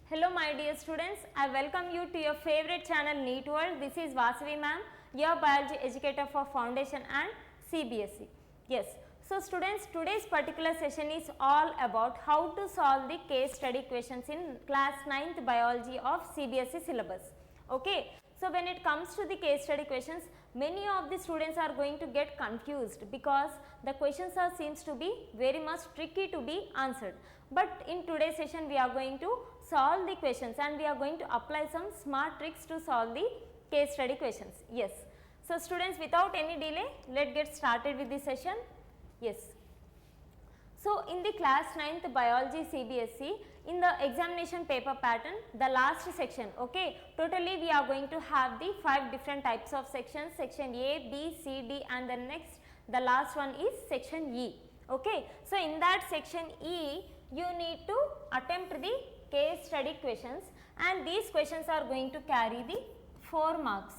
Hello my dear students, I welcome you to your favorite channel NEET World. This is Vasavi Ma'am, your biology educator for Foundation and CBSE. Yes, so students, today's particular session is all about how to solve the case study questions in class 9th biology of CBSE syllabus. Okay, so when it comes to the case study questions, many of the students are going to get confused because the questions seems to be very much tricky to be answered. But in today's session we are going to solve the questions and we are going to apply some smart tricks to solve the case study questions. Yes. So students, without any delay, let's get started with the session. Yes. So in the class 9th biology CBSE, in the examination paper pattern, the last section, okay, totally we are going to have the 5 different types of sections, section A, B, C, D, and the next, the last one is section E. Okay. So in that section E, you need to attempt the case study questions and these questions are going to carry the 4 marks.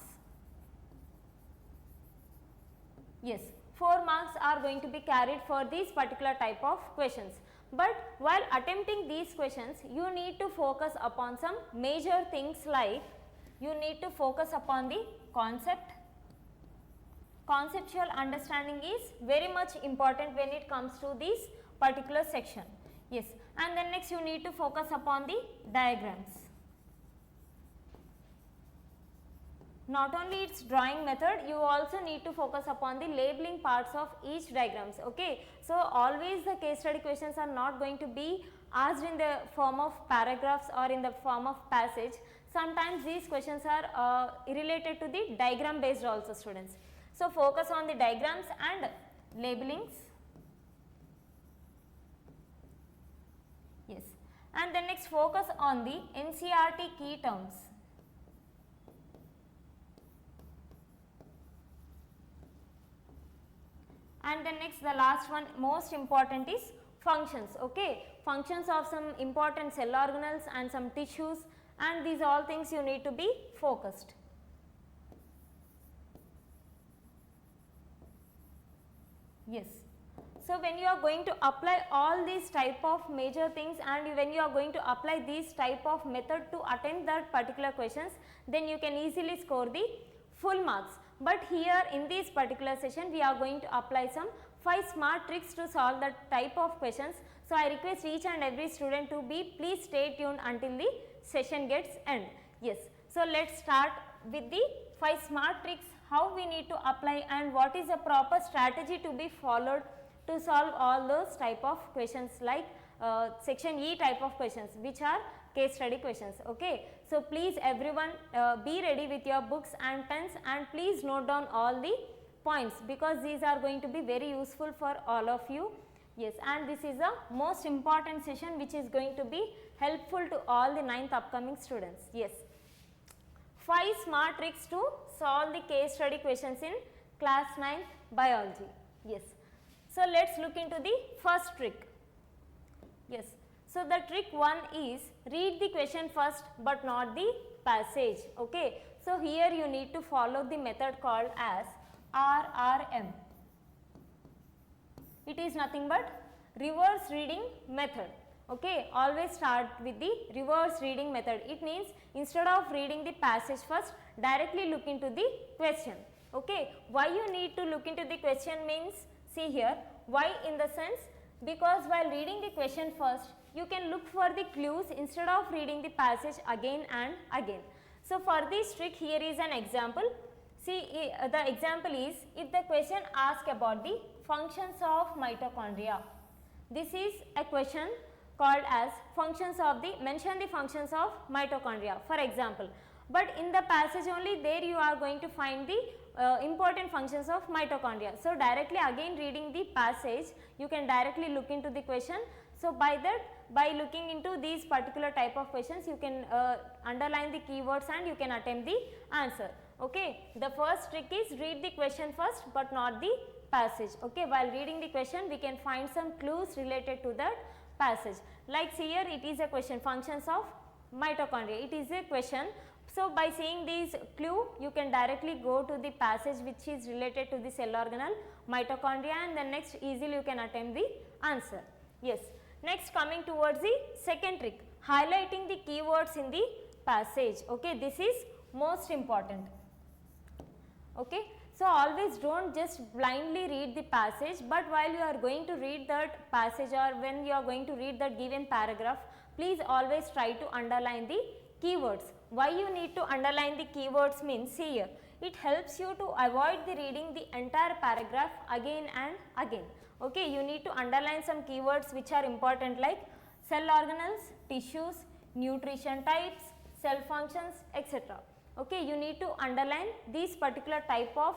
Yes, 4 marks are going to be carried for these particular type of questions. But while attempting these questions, you need to focus upon some major things like you need to focus upon the concept. Conceptual understanding is very much important when it comes to this particular section. Yes, and then next you need to focus upon the diagrams. Not only its drawing method, you also need to focus upon the labeling parts of each diagrams. Okay, so always the case study questions are not going to be asked in the form of paragraphs or in the form of passage. Sometimes these questions are related to the diagram based also, students. So focus on the diagrams and labelings. Yes, and then next focus on the NCERT key terms. And then next, the last one, most important, is functions. Okay, functions of some important cell organelles and some tissues, and these all things you need to be focused. Yes. So when you are going to apply all these type of major things and when you are going to apply these type of method to attempt that particular questions, then you can easily score the full marks. But here in this particular session, we are going to apply some 5 smart tricks to solve that type of questions. So I request each and every student to please stay tuned until the session gets end. Yes. So let's start with the 5 smart tricks, how we need to apply and what is the proper strategy to be followed to solve all those type of questions like section E type of questions, which are case study questions. Okay. So please everyone be ready with your books and pens and please note down all the points because these are going to be very useful for all of you. Yes, and this is the most important session which is going to be helpful to all the 9th upcoming students. Yes. 5 smart tricks to solve the case study questions in class 9th biology. Yes. So let's look into the first trick. Yes. So the trick 1 is read the question first but not the passage. Okay. So here you need to follow the method called as RRM. It is nothing but reverse reading method. Okay. Always start with the reverse reading method. It means instead of reading the passage first, directly look into the question. Okay. Why you need to look into the question means, see here, why in the sense, because while reading the question first, you can look for the clues instead of reading the passage again and again. So for this trick, here is an example. See, the example is, if the question asks about the functions of mitochondria. This is a question called as mention the functions of mitochondria, for example. But in the passage only, there you are going to find the important functions of mitochondria. So directly again reading the passage, you can directly look into the question. So by that, by looking into these particular type of questions, you can underline the keywords and you can attempt the answer. Okay. The first trick is read the question first but not the passage. Okay. While reading the question, we can find some clues related to that passage. Like see here, it is a question, functions of mitochondria. It is a question. So by seeing these clue, you can directly go to the passage which is related to the cell organelle mitochondria and then next easily you can attempt the answer. Yes. Next, coming towards the second trick, highlighting the keywords in the passage. Okay, this is most important. Okay, so always don't just blindly read the passage, but while you are going to read that passage or when you are going to read that given paragraph, please always try to underline the keywords. Why you need to underline the keywords means, see here, it helps you to avoid the reading the entire paragraph again and again. Okay, you need to underline some keywords which are important like cell organelles, tissues, nutrition types, cell functions, etc. Okay, you need to underline these particular type of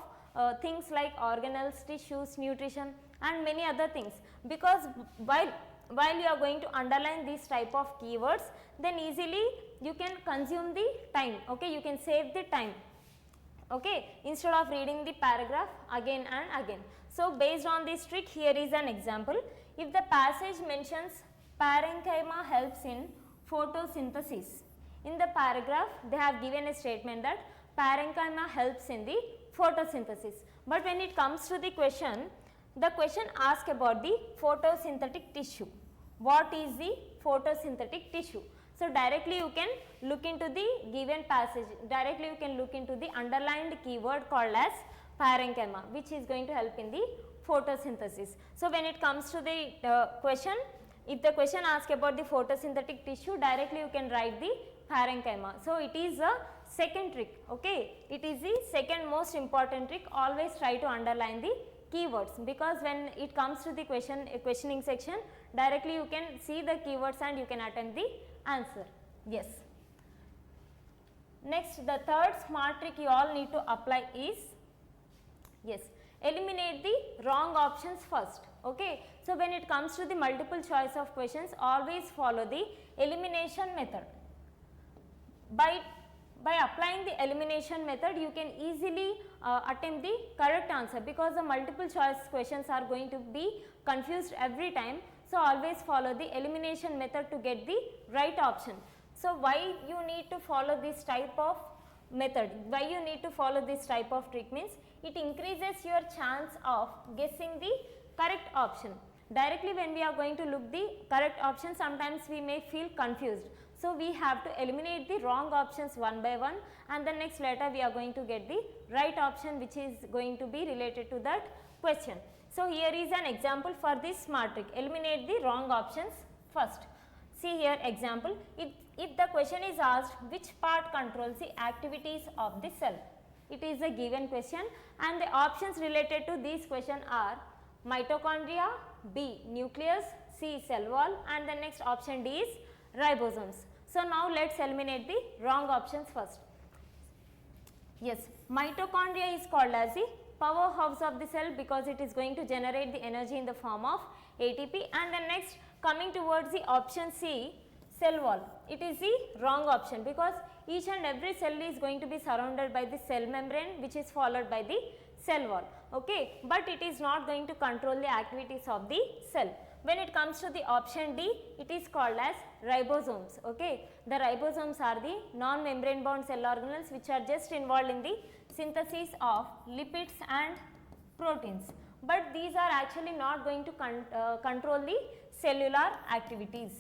things like organelles, tissues, nutrition and many other things, because while you are going to underline these type of keywords, then easily you can consume the time. Okay, you can save the time. Okay, instead of reading the paragraph again and again. So, based on this trick, here is an example. If the passage mentions parenchyma helps in photosynthesis, in the paragraph they have given a statement that parenchyma helps in the photosynthesis, but when it comes to the question asks about the photosynthetic tissue. What is the photosynthetic tissue? So, directly you can look into the given passage, directly you can look into the underlined keyword called as parenchyma, which is going to help in the photosynthesis. So, when it comes to the question, if the question asks about the photosynthetic tissue, directly you can write the parenchyma. So, it is a second trick. Okay, it is the second most important trick. Always try to underline the keywords, because when it comes to the questioning section, directly you can see the keywords and you can attempt the answer. Yes. Next, the third smart trick you all need to apply is, yes, eliminate the wrong options first. Okay. So, when it comes to the multiple choice of questions, always follow the elimination method. By applying the elimination method, you can easily attempt the correct answer, because the multiple choice questions are going to be confused every time. So, always follow the elimination method to get the right option. So, why you need to follow this type of method, why you need to follow this type of trick means, it increases your chance of guessing the correct option. Directly when we are going to look the correct option, sometimes we may feel confused. So, we have to eliminate the wrong options one by one, and then next later we are going to get the right option which is going to be related to that question. So, here is an example for this smart trick, eliminate the wrong options first. See here example, if the question is asked which part controls the activities of the cell, it is a given question and the options related to this question are mitochondria, B nucleus, C cell wall, and the next option D is ribosomes. So, now let us eliminate the wrong options first. Yes, mitochondria is called as the powerhouse of the cell, because it is going to generate the energy in the form of ATP, and then next coming towards the option C, cell wall, it is the wrong option, because each and every cell is going to be surrounded by the cell membrane, which is followed by the cell wall. Okay, but it is not going to control the activities of the cell. When it comes to the option D, it is called as ribosomes. Okay, the ribosomes are the non-membrane bound cell organelles which are just involved in the synthesis of lipids and proteins, but these are actually not going to control the cellular activities.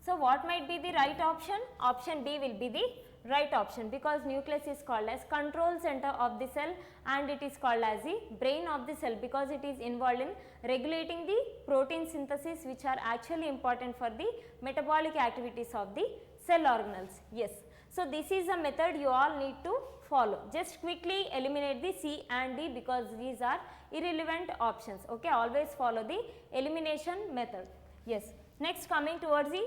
So, what might be the right option? Option B will be the right option, because nucleus is called as control center of the cell and it is called as the brain of the cell, because it is involved in regulating the protein synthesis which are actually important for the metabolic activities of the cell organelles. Yes. So, this is a method you all need to follow. Just quickly eliminate the C and D, because these are irrelevant options. Okay, always follow the elimination method. Yes. Next, coming towards the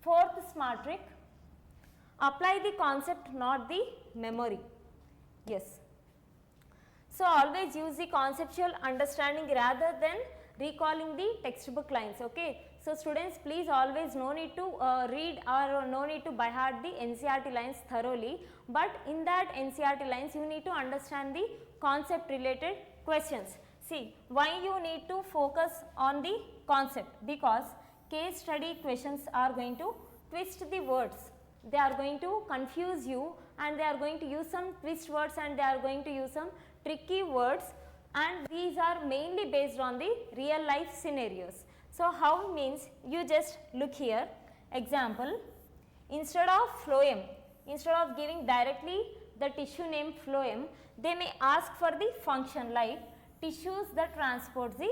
fourth smart trick, apply the concept, not the memory. Yes. So, always use the conceptual understanding rather than recalling the textbook lines. Okay. So, students, please always no need to read or no need to by heart the NCERT lines thoroughly, but in that NCERT lines you need to understand the concept related questions. See, why you need to focus on the concept? Because case study questions are going to twist the words, they are going to confuse you and they are going to use some twist words and they are going to use some tricky words, and these are mainly based on the real life scenarios. So, how means, you just look here, Example, instead of phloem, instead of giving directly the tissue name phloem, they may ask for the function like tissues that transport the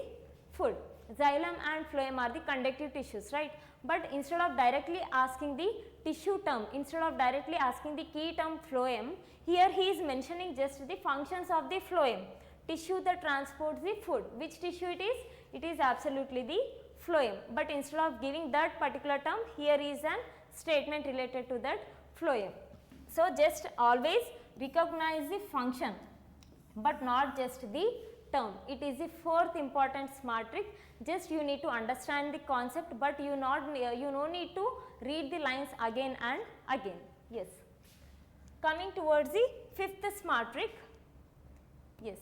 food. Xylem and phloem are the conductive tissues, right? But instead of directly asking the tissue term, instead of directly asking the key term phloem, here he is mentioning just the functions of the phloem, tissue that transports the food. Which tissue it is? It is absolutely the phloem, but instead of giving that particular term, here is an statement related to that phloem. So, just always recognize the function, but not just the term. It is the fourth important smart trick. Just you need to understand the concept, but you no need to read the lines again and again. Yes. Coming towards the fifth smart trick. Yes.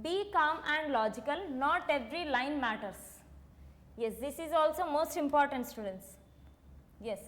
Be calm and logical. Not every line matters. Yes, this is also most important, students. Yes.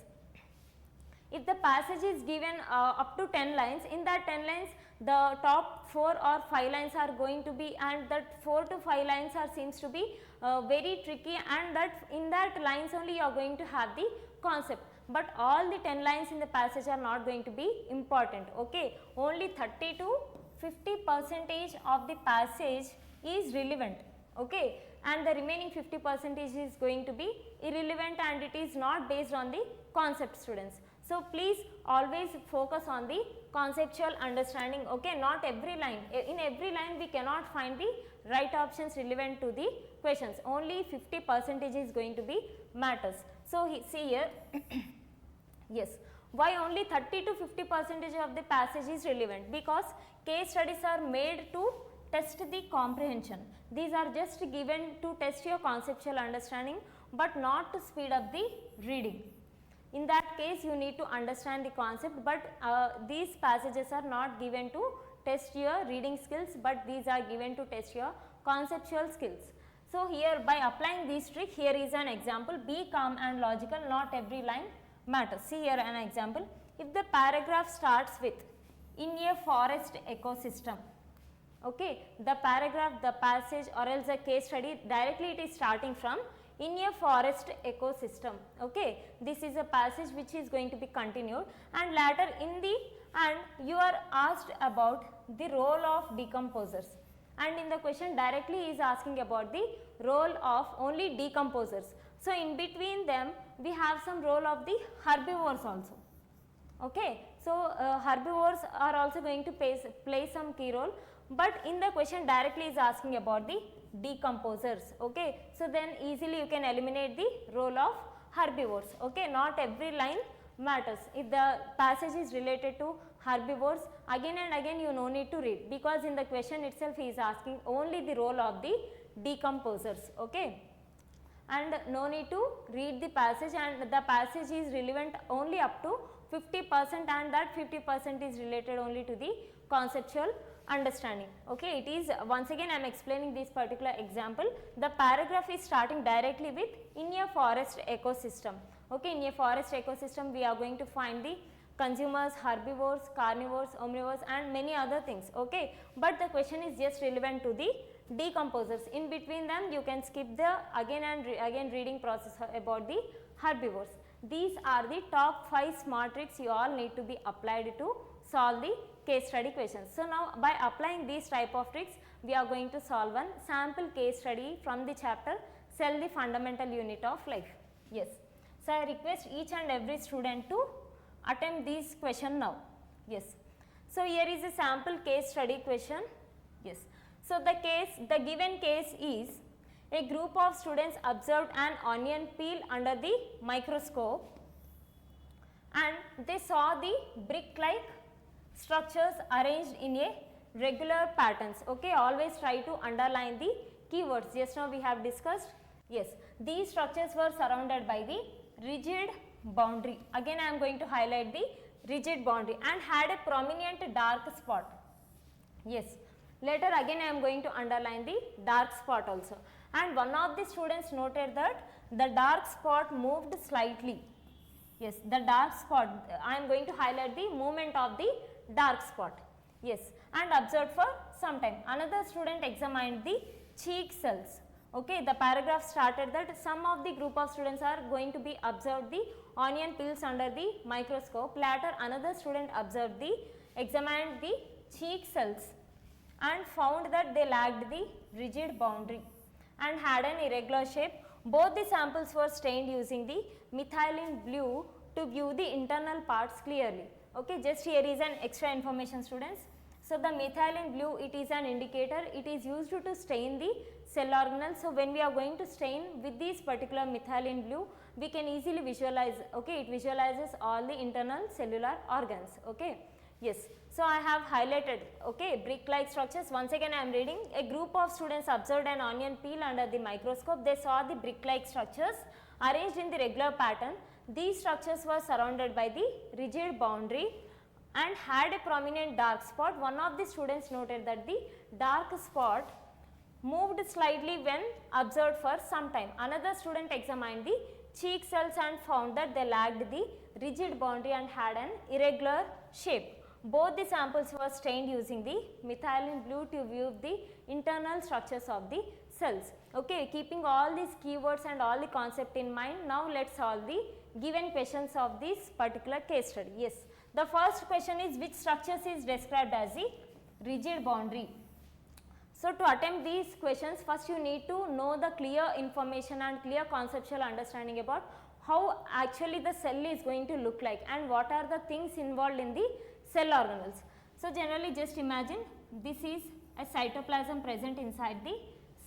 If the passage is given up to 10 lines, in that 10 lines the top 4 or 5 lines are going to be, and that 4 to 5 lines are seems to be very tricky, and that in that lines only you are going to have the concept, but all the 10 lines in the passage are not going to be important. Okay, only 30 to 50% of the passage is relevant. Okay, and the remaining 50% is going to be irrelevant, and it is not based on the concept, students. So, please always focus on the conceptual understanding. Okay, not every line, in every line we cannot find the right options relevant to the questions, only 50% is going to be matters. So, see here yes, why only 30 to 50% of the passage is relevant? Because case studies are made to test the comprehension. These are just given to test your conceptual understanding, but not to speed up the reading. In that case, you need to understand the concept, but these passages are not given to test your reading skills, but these are given to test your conceptual skills. So, here by applying this trick, here is an example, be calm and logical, not every line matters. See here an example, if the paragraph starts with in a forest ecosystem, okay, the paragraph, the passage or else the case study directly it is starting from in a forest ecosystem. Okay, this is a passage which is going to be continued, and later in the and you are asked about the role of decomposers, and in the question directly is asking about the role of only decomposers. So, in between them we have some role of the herbivores also. Okay, so herbivores are also going to play some key role, but in the question directly is asking about the decomposers. Okay, so then easily you can eliminate the role of herbivores. Okay, not every line matters. If the passage is related to herbivores, again and again you no need to read, because in the question itself he is asking only the role of the decomposers. Okay, and no need to read the passage, and the passage is relevant only up to 50%, and that 50% is related only to the conceptual understanding. Okay, it is once again I am explaining this particular example. The paragraph is starting directly with in a forest ecosystem. Okay, in a forest ecosystem we are going to find the consumers, herbivores, carnivores, omnivores and many other things. Okay, but the question is just relevant to the decomposers. In between them you can skip the again and again reading process about the herbivores. These are the top 5 smart tricks you all need to be applied to solve the case study questions. So, now by applying these type of tricks, we are going to solve one sample case study from the chapter Cell, the Fundamental Unit of Life. Yes. So, I request each and every student to attempt this question now. Yes. So, here is a sample case study question. Yes. So, the given case is a group of students observed an onion peel under the microscope, and they saw the brick-like structures arranged in a regular patterns. Okay, always try to underline the keywords. Just now we have discussed. Yes, these structures were surrounded by the rigid boundary. Again I am going to highlight the rigid boundary, and had a prominent dark spot. Yes, later again I am going to underline the dark spot also. And one of the students noted that the dark spot moved slightly. Yes, the dark spot, I am going to highlight the movement of the dark spot. Yes, and observed for some time. Another student examined the cheek cells. Okay, the paragraph started that some of the group of students are going to be observed the onion peels under the microscope. Later another student observed the examined the cheek cells and found that they lacked the rigid boundary and had an irregular shape. Both the samples were stained using the methylene blue to view the internal parts clearly. Okay, just here is an extra information, students. So, the methylene blue, it is an indicator, it is used to stain the cell organelles. So, when we are going to stain with this particular methylene blue, we can easily visualize, okay, it visualizes all the internal cellular organs. Okay. Yes. So, I have highlighted, okay, brick-like structures. Once again I am reading. A group of students observed an onion peel under the microscope. They saw the brick-like structures arranged in the regular pattern. These structures were surrounded by the rigid boundary and had a prominent dark spot. One of the students noted that the dark spot moved slightly when observed for some time. Another student examined the cheek cells and found that they lacked the rigid boundary and had an irregular shape. Both the samples were stained using the methylene blue to view the internal structures of the cells. Okay, keeping all these keywords and all the concept in mind, now let us solve the given questions of this particular case study. Yes, the first question is which structures is described as the rigid boundary. So, to attempt these questions, first you need to know the clear information and clear conceptual understanding about how actually the cell is going to look like and what are the things involved in the cell organelles. So, generally just imagine this is a cytoplasm present inside the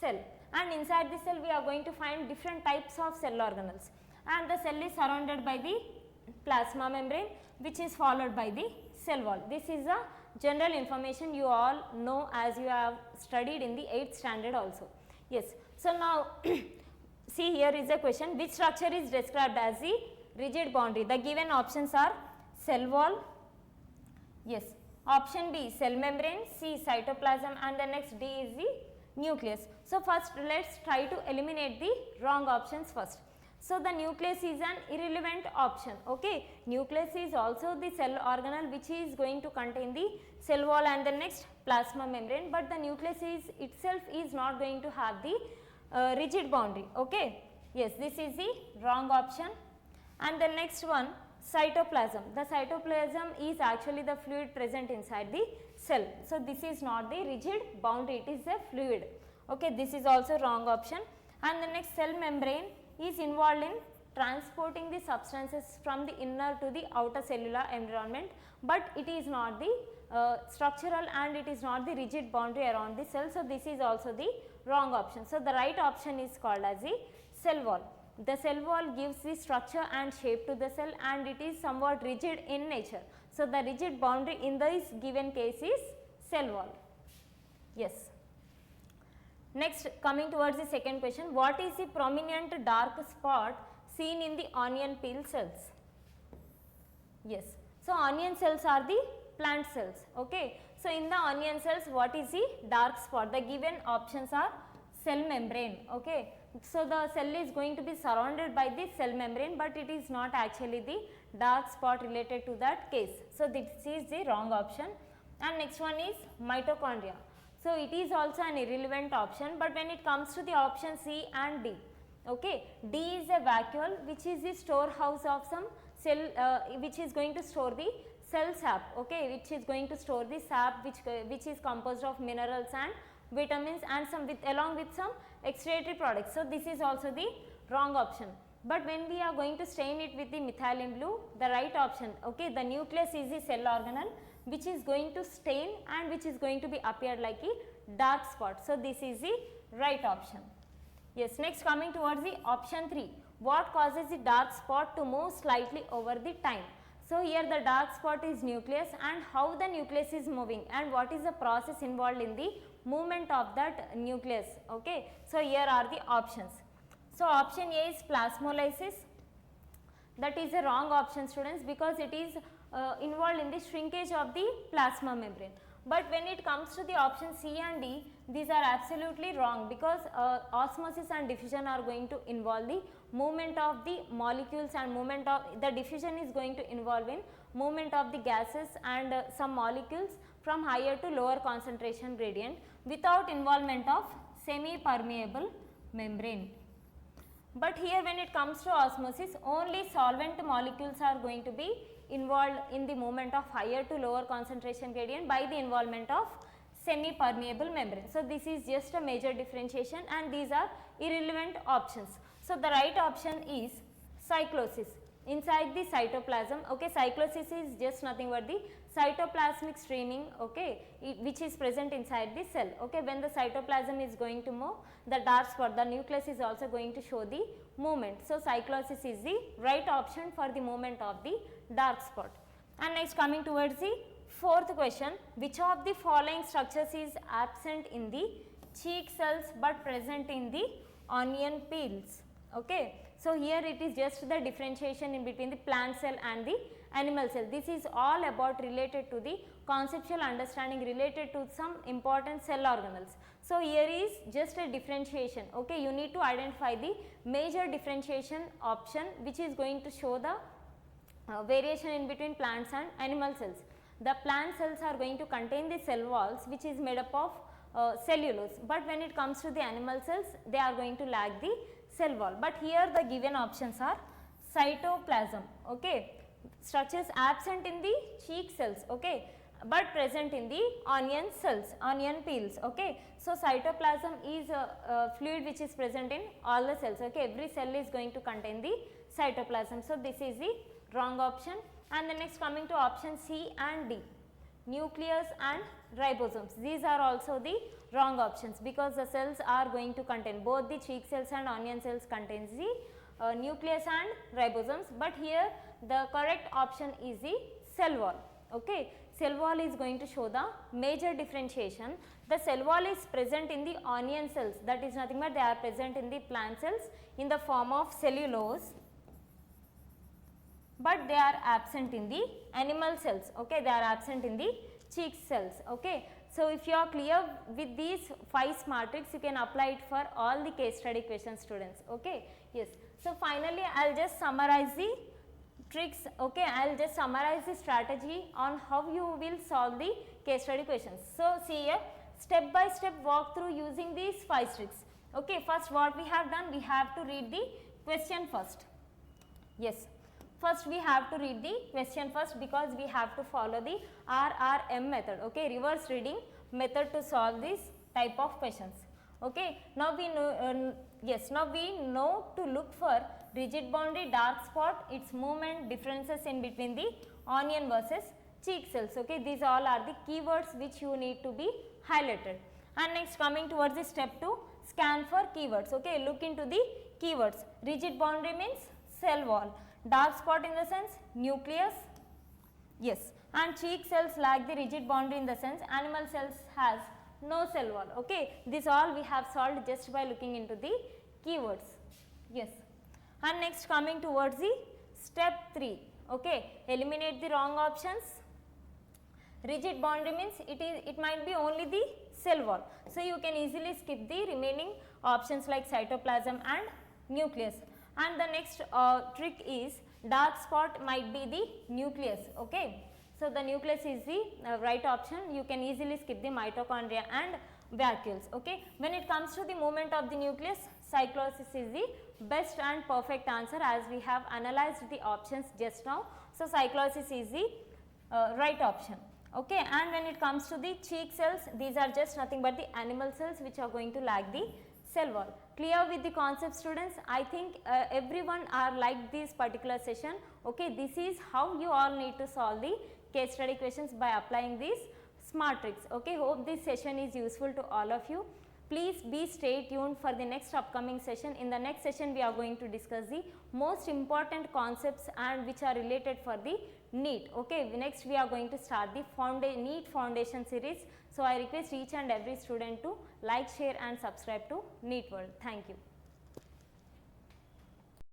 cell, and inside the cell we are going to find different types of cell organelles, and the cell is surrounded by the plasma membrane which is followed by the cell wall. This is a general information you all know as you have studied in the 8th standard also. Yes. So, now see, here is a question, which structure is described as the rigid boundary? The given options are cell wall, yes, option B cell membrane, C cytoplasm, and the next D is the nucleus. So, first let us try to eliminate the wrong options first. So, the nucleus is an irrelevant option. Okay. Nucleus is also the cell organelle which is going to contain the cell wall and the next plasma membrane, but the nucleus is itself is not going to have the rigid boundary. Okay. Yes, this is the wrong option. And the next one, cytoplasm. The cytoplasm is actually the fluid present inside the cell. So, this is not the rigid boundary, it is a fluid. Okay, this is also wrong option. And the next, cell membrane is involved in transporting the substances from the inner to the outer cellular environment, but it is not the structural and it is not the rigid boundary around the cell. So, this is also the wrong option. So, the right option is called as the cell wall. The cell wall gives the structure and shape to the cell and it is somewhat rigid in nature. So, the rigid boundary in this given case is cell wall. Yes. Next, coming towards the second question, what is the prominent dark spot seen in the onion peel cells? Yes. So, onion cells are the plant cells. Okay. So, in the onion cells, what is the dark spot? The given options are cell membrane. Okay. So, the cell is going to be surrounded by the cell membrane, but it is not actually the dark spot related to that case. So, this is the wrong option. And next one is mitochondria. So, it is also an irrelevant option, but when it comes to the option C and D, okay, D is a vacuole which is the storehouse of some cell which is going to store the cell sap, okay, which is going to store the sap which is composed of minerals and vitamins and some along with some excretory products. So, this is also the wrong option, but when we are going to stain it with the methylene blue, the right option, okay, the nucleus is the cell organelle which is going to stain and which is going to be appeared like a dark spot. So, this is the right option. Yes, next coming towards the option 3, what causes the dark spot to move slightly over the time? So, here the dark spot is nucleus and how the nucleus is moving and what is the process involved in the movement of that nucleus. Okay. So, here are the options. So, option A is plasmolysis. That is a wrong option, students, because it is involved in the shrinkage of the plasma membrane. But when it comes to the option C and D, these are absolutely wrong because osmosis and diffusion are going to involve the movement of the molecules and movement of the diffusion is going to involve in movement of the gases and some molecules from higher to lower concentration gradient without involvement of semi-permeable membrane. But here when it comes to osmosis, only solvent molecules are going to be involved in the movement of higher to lower concentration gradient by the involvement of semi-permeable membrane. So, this is just a major differentiation and these are irrelevant options. So, the right option is cyclosis inside the cytoplasm. Okay, cyclosis is just nothing but the cytoplasmic streaming, okay, which is present inside the cell. Okay, when the cytoplasm is going to move, the dark spot, the nucleus is also going to show the movement. So, cyclosis is the right option for the movement of the dark spot. And next, coming towards the fourth question, which of the following structures is absent in the cheek cells but present in the onion peels? Okay. So, here it is just the differentiation in between the plant cell and the animal cell. This is all about related to the conceptual understanding related to some important cell organelles. So, here is just a differentiation. Okay. You need to identify the major differentiation option which is going to show the variation in between plants and animal cells. The plant cells are going to contain the cell walls which is made up of cellulose, but when it comes to the animal cells, they are going to lack the cell wall. But here the given options are cytoplasm, okay, structures absent in the cheek cells, okay, but present in the onion cells, onion peels. Okay. So, cytoplasm is a fluid which is present in all the cells. Okay. Every cell is going to contain the cytoplasm. So, this is the wrong option. And the next, coming to option C and D, nucleus and ribosomes. These are also the wrong options because the cells are going to contain, both the cheek cells and onion cells contains the nucleus and ribosomes, but here the correct option is the cell wall. Okay. Cell wall is going to show the major differentiation. The cell wall is present in the onion cells, that is nothing but they are present in the plant cells in the form of cellulose, but they are absent in the animal cells. Okay. They are absent in the cheek cells. Okay. So, if you are clear with these 5 smart tricks, you can apply it for all the case study questions, students. Okay. Yes. So, finally, I will just summarize the tricks. Okay. I will just summarize the strategy on how you will solve the case study questions. So, see here, step by step walk through using these 5 tricks. Okay. First, what we have done, we have to read the question first. Yes. First, we have to read the question first because we have to follow the RRM method, okay, reverse reading method to solve this type of questions. Okay. Now, we know, now we know to look for rigid boundary, dark spot, its movement, differences in between the onion versus cheek cells. Okay. These all are the keywords which you need to be highlighted. And next, coming towards the step 2, scan for keywords. Okay. Look into the keywords. Rigid boundary means cell wall. Dark spot in the sense nucleus, yes, and cheek cells lack the rigid boundary in the sense animal cells has no cell wall. Okay. This all we have solved just by looking into the keywords. Yes. And next, coming towards the step 3, okay, eliminate the wrong options. Rigid boundary means it might be only the cell wall. So, you can easily skip the remaining options like cytoplasm and nucleus. And the next trick is dark spot might be the nucleus. Okay. So, the nucleus is the right option. You can easily skip the mitochondria and vacuoles. Okay. When it comes to the movement of the nucleus, cyclosis is the best and perfect answer as we have analyzed the options just now. So, cyclosis is the right option. Okay. And when it comes to the cheek cells, these are just nothing but the animal cells which are going to lack the cell wall. Clear with the concept, students? I think everyone are like this particular session. Okay. This is how you all need to solve the case study questions by applying these smart tricks. Okay. Hope this session is useful to all of you. Please stay tuned for the next upcoming session. In the next session, we are going to discuss the most important concepts and which are related for the NEET. Okay. Next, we are going to start the NEET Foundation series. So, I request each and every student to like, share and subscribe to NEET World. Thank you.